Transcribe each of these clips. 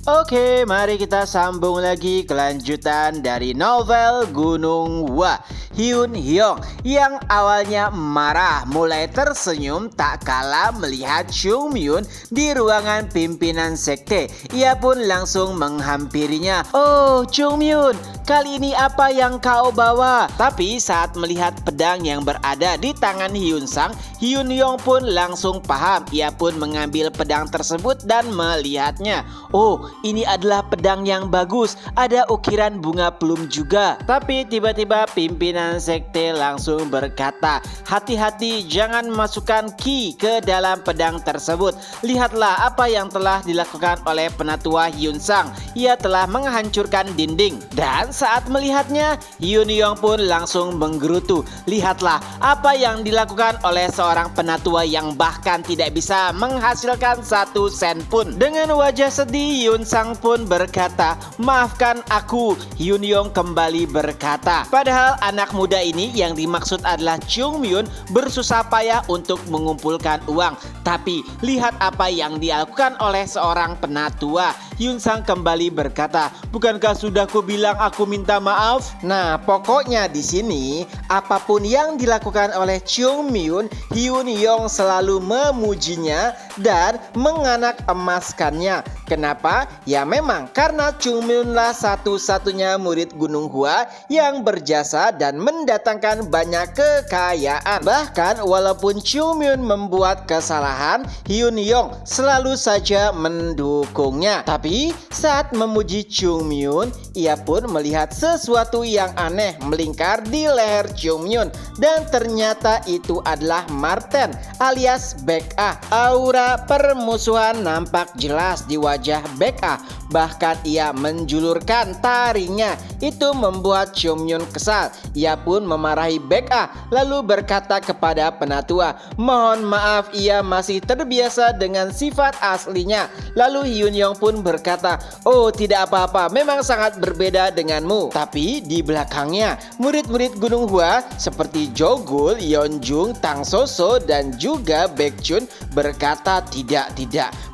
Oke, mari kita sambung lagi kelanjutan dari novel Gunung Hua. Hyun Hyong yang awalnya marah mulai tersenyum tak kala melihat Chung Myun di ruangan pimpinan sekte. Ia pun langsung menghampirinya. "Oh, Chung Myun, kali ini apa yang kau bawa?" Tapi saat melihat pedang yang berada di tangan Hyun Sang, Hyun Hyong pun langsung paham. Ia pun mengambil pedang tersebut dan melihatnya. "Oh, ini adalah pedang yang bagus. Ada ukiran bunga plum juga." Tapi tiba-tiba pimpinan sekte langsung berkata, "Hati-hati, jangan masukkan ki ke dalam pedang tersebut. Lihatlah apa yang telah dilakukan oleh penatua Hyun Sang. Ia telah menghancurkan dinding." Dan saat melihatnya, Hyun Hyong pun langsung menggerutu. Lihatlah apa yang dilakukan oleh seorang penatua yang bahkan tidak bisa menghasilkan 1 sen pun. Dengan wajah sedih, Hyun Sang pun berkata, "Maafkan aku." Hyun Hyong kembali berkata, padahal anak muda ini yang dimaksud adalah Chung Myun bersusah payah untuk mengumpulkan uang. Tapi lihat apa yang dilakukan oleh seorang penatua. Hyun Sang kembali berkata, "Bukankah sudah ku bilang aku minta maaf?" Nah, pokoknya di sini apapun yang dilakukan oleh Chung Myun, Hyun Hyong selalu memujinya dan menganak emaskannya. Kenapa? Ya memang karena Chung Myun lah satu-satunya murid Gunung Hua yang berjasa dan mendatangkan banyak kekayaan. Bahkan walaupun Chung Myun membuat kesalahan, Hyun Hyong selalu saja mendukungnya. Tapi saat memuji Chung Myun, ia pun melihat sesuatu yang aneh melingkar di leher Chung Myun, dan ternyata itu adalah Marten alias Baek-ah. Aura permusuhan nampak jelas di wajah Baek-ah. Bahkan ia menjulurkan taringnya. Itu membuat Chung Myun kesal. Ia pun memarahi Baek-ah lalu berkata kepada penatua, "Mohon maaf, ia masih terbiasa dengan sifat aslinya." Lalu Hyun Hyong pun berkata, "Oh, tidak apa-apa, memang sangat berbeda denganmu." Tapi di belakangnya murid-murid Gunung Hua seperti Jogul, Yeonjung, Tang Soso dan juga Baekjun berkata, tidak,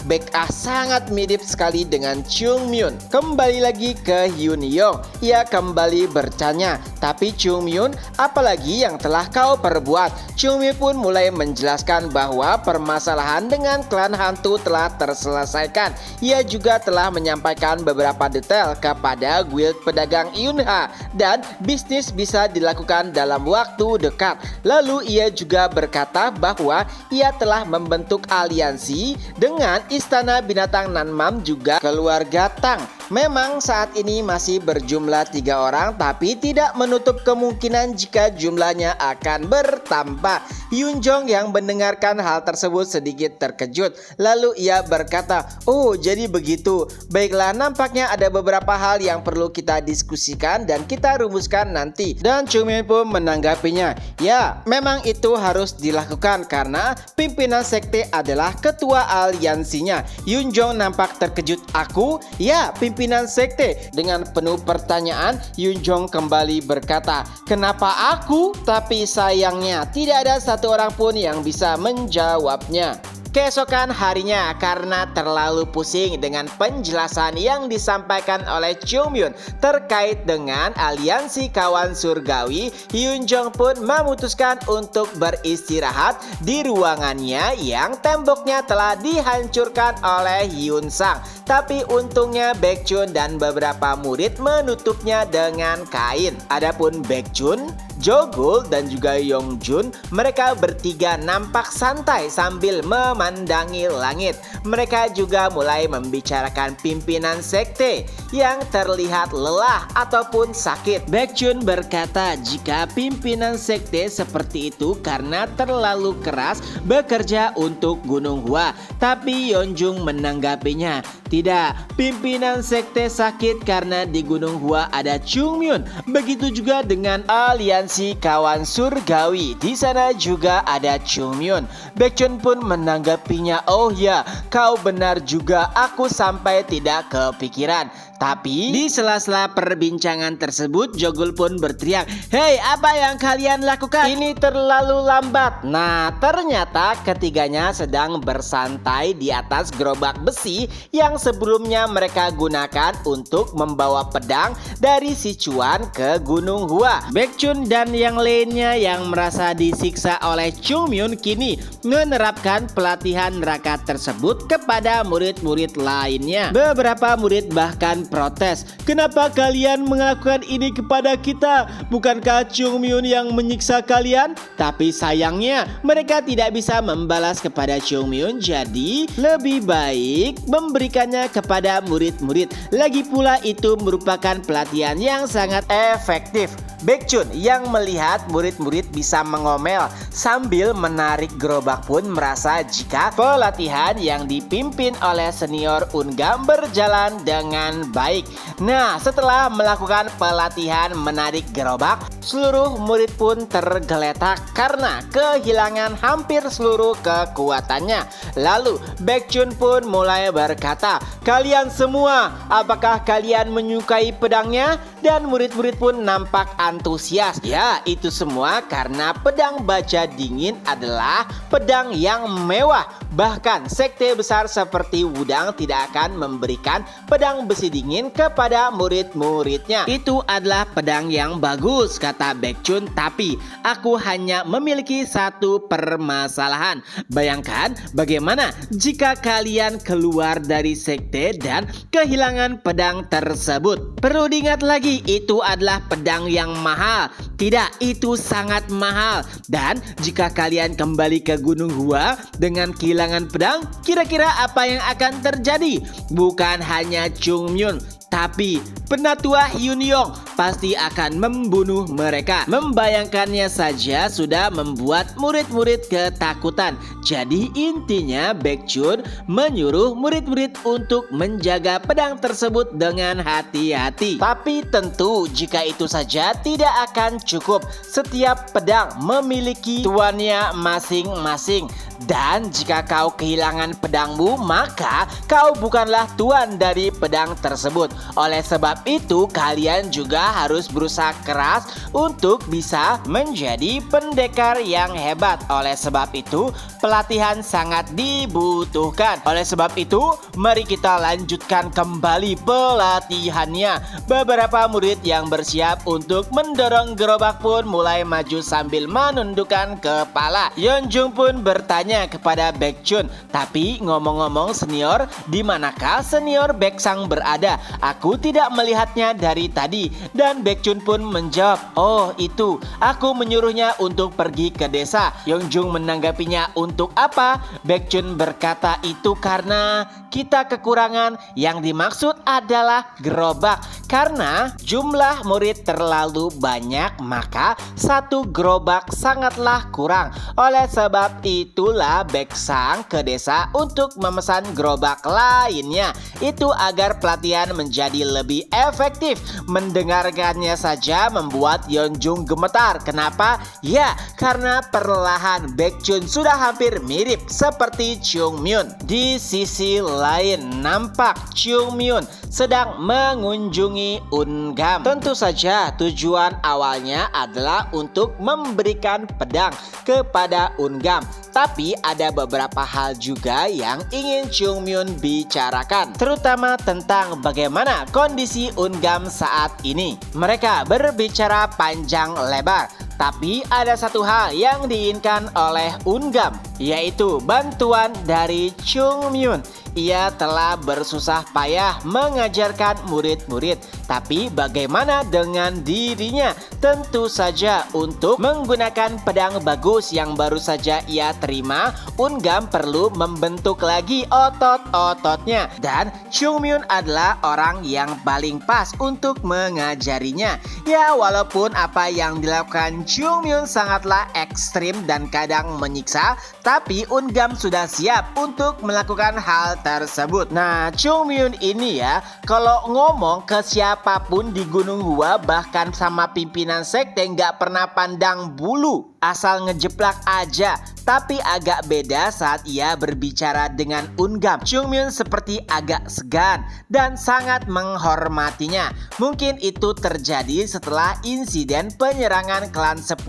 Baek-ah sangat mirip sekali dengan Chung Myun." Kembali lagi ke Hyun Hyong, ia kembali bertanya, "Tapi Chung Myun, apalagi yang telah kau perbuat?" Chung Myun pun mulai menjelaskan bahwa permasalahan dengan klan hantu telah terselesaikan. Ia juga telah menyampaikan beberapa detail kepada guild pedagang Yunha dan bisnis bisa dilakukan dalam waktu dekat. Lalu ia juga berkata bahwa ia telah membentuk aliansi dengan Istana Binatang Nanmam juga keluarga Tang. Memang saat ini masih berjumlah 3 orang, tapi tidak menutup kemungkinan jika jumlahnya akan bertambah. Hyun Jong yang mendengarkan hal tersebut sedikit terkejut. Lalu ia berkata, "Oh, jadi begitu. Baiklah, nampaknya ada beberapa hal yang perlu kita diskusikan dan kita rumuskan nanti." Dan Chung Myun pun menanggapinya, "Ya, memang itu harus dilakukan karena pimpinan sekte adalah ketua aliansinya." Hyun Jong nampak terkejut. "Aku? Ya, pimpinan sekte." Dengan penuh pertanyaan, Hyun Jong kembali berkata, "Kenapa aku?" Tapi sayangnya tidak ada satu orang pun yang bisa menjawabnya. Keesokan harinya, karena terlalu pusing dengan penjelasan yang disampaikan oleh Chung Myun terkait dengan aliansi kawan surgawi, Hyun Jong pun memutuskan untuk beristirahat di ruangannya yang temboknya telah dihancurkan oleh Hyun Sang. Tapi untungnya Baekjun dan beberapa murid menutupnya dengan kain. Adapun Baekjun, Jogul dan juga Yeonjun, mereka bertiga nampak santai sambil memandangi langit. Mereka juga mulai membicarakan pimpinan sekte yang terlihat lelah ataupun sakit. Baekjun berkata jika pimpinan sekte seperti itu karena terlalu keras bekerja untuk Gunung Hua. Tapi Yeonjung menanggapinya, "Tidak, pimpinan sekte sakit karena di Gunung Hua ada Chung Myun. Begitu juga dengan aliansi kawan surgawi. Di sana juga ada Chung Myun." Baekjun pun menanggapinya, "Oh ya, kau benar juga. Aku sampai tidak kepikiran." Tapi di sela-sela perbincangan tersebut, Jogul pun berteriak, "Hei, apa yang kalian lakukan? Ini terlalu lambat." Nah, ternyata ketiganya sedang bersantai di atas gerobak besi yang sebelumnya mereka gunakan untuk membawa pedang dari Sichuan ke Gunung Hua. Baekhyun dan yang lainnya yang merasa disiksa oleh Chungmyun kini menerapkan pelatihan neraka tersebut kepada murid-murid lainnya. Beberapa murid bahkan protes, "Kenapa kalian melakukan ini kepada kita? Bukankah Chungmyun yang menyiksa kalian?" Tapi sayangnya mereka tidak bisa membalas kepada Chungmyun, jadi lebih baik memberikannya kepada murid-murid. Lagi pula itu merupakan pelatihan yang sangat efektif. Baekhyun yang melihat murid-murid bisa mengomel sambil menarik gerobak pun merasa jika pelatihan yang dipimpin oleh senior Ungam berjalan dengan baik. Nah, setelah melakukan pelatihan menarik gerobak, seluruh murid pun tergeletak karena kehilangan hampir seluruh kekuatannya. Lalu Baekhyun pun mulai berkata, "Kalian semua, apakah kalian menyukai pedangnya?" Dan murid-murid pun nampak antusias. Ya, itu semua karena pedang baja dingin adalah pedang yang mewah. Bahkan sekte besar seperti Wudang tidak akan memberikan pedang besi dingin kepada murid-muridnya. Itu adalah pedang yang bagus, kata Baekhyun, tapi aku hanya memiliki satu permasalahan. Bayangkan bagaimana jika kalian keluar dari sekte dan kehilangan pedang tersebut. Perlu diingat lagi, itu adalah pedang yang mahal. Tidak, itu sangat mahal. Dan jika kalian kembali ke Gunung Hua dengan kehilangan pedang, kira-kira apa yang akan terjadi? Bukan hanya Chungmyun, tapi penatua Hyun Yong pasti akan membunuh mereka. Membayangkannya saja sudah membuat murid-murid ketakutan. Jadi intinya Baekhyun menyuruh murid-murid untuk menjaga pedang tersebut dengan hati-hati. Tapi tentu jika itu saja tidak akan cukup. Setiap pedang memiliki tuannya masing-masing. Dan jika kau kehilangan pedangmu, maka kau bukanlah tuan dari pedang tersebut. Oleh sebab itu, kalian juga harus berusaha keras untuk bisa menjadi pendekar yang hebat. Oleh sebab itu, pelatihan sangat dibutuhkan. Oleh sebab itu, mari kita lanjutkan kembali pelatihannya. Beberapa murid yang bersiap untuk mendorong gerobak pun mulai maju sambil menundukkan kepala. Yeonjung pun bertanya kepada Baekhyun, "Tapi ngomong-ngomong senior, di manakah senior Baeksang berada? Aku tidak melihatnya dari tadi." Dan Baekhyun pun menjawab, "Oh itu, aku menyuruhnya untuk pergi ke desa." Yeonjung menanggapinya, "Untuk apa?" Baekhyun berkata, "Itu karena kita kekurangan. Yang dimaksud adalah gerobak. Karena jumlah murid terlalu banyak, maka satu gerobak sangatlah kurang. Oleh sebab itulah Baeksang ke desa untuk memesan gerobak lainnya. Itu agar pelatihan menjadi lebih efektif." Mendengarkannya saja membuat Yeonjung gemetar. Kenapa? Ya, karena perlahan Baekhyun sudah hampir mirip seperti Chungmyun. Di sisi lain, nampak Chungmyun sedang mengunjungi Ungam. Tentu saja tujuan awalnya adalah untuk memberikan pedang kepada Ungam. Tapi ada beberapa hal juga yang ingin Chungmyun bicarakan, terutama tentang bagaimana kondisi Ungam saat ini. Mereka berbicara panjang lebar, tapi ada satu hal yang diinginkan oleh Ungam, yaitu bantuan dari Chungmyun. Ia telah bersusah payah mengajarkan murid-murid, tapi bagaimana dengan dirinya? Tentu saja untuk menggunakan pedang bagus yang baru saja ia terima, Ungam perlu membentuk lagi otot-ototnya. Dan Chungmyun adalah orang yang paling pas untuk mengajarinya. Ya, walaupun apa yang dilakukan Chungmyun sangatlah ekstrim dan kadang menyiksa, tapi Ungam sudah siap untuk melakukan hal tersebut. Nah, Chungmyun ini ya, kalau ngomong ke siapapun di Gunung Hua, bahkan sama pimpinan sekte, nggak pernah pandang bulu. asal ngejeplak aja. Tapi agak beda saat ia berbicara dengan Ungam. Chungmyun seperti agak segan dan sangat menghormatinya. Mungkin itu terjadi setelah insiden penyerangan klan 10.000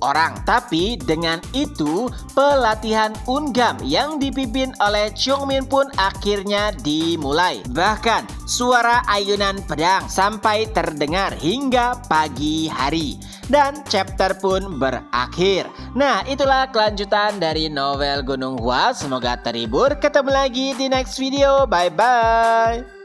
orang. Tapi dengan itu pelatihan Ungam yang dipimpin oleh Chungmyun pun akhirnya dimulai. Bahkan suara ayunan pedang sampai terdengar hingga pagi hari. Dan chapter pun berakhir. Nah, itulah kelanjutan dari novel Gunung Hua. Semoga terhibur. Ketemu lagi di next video. Bye-bye.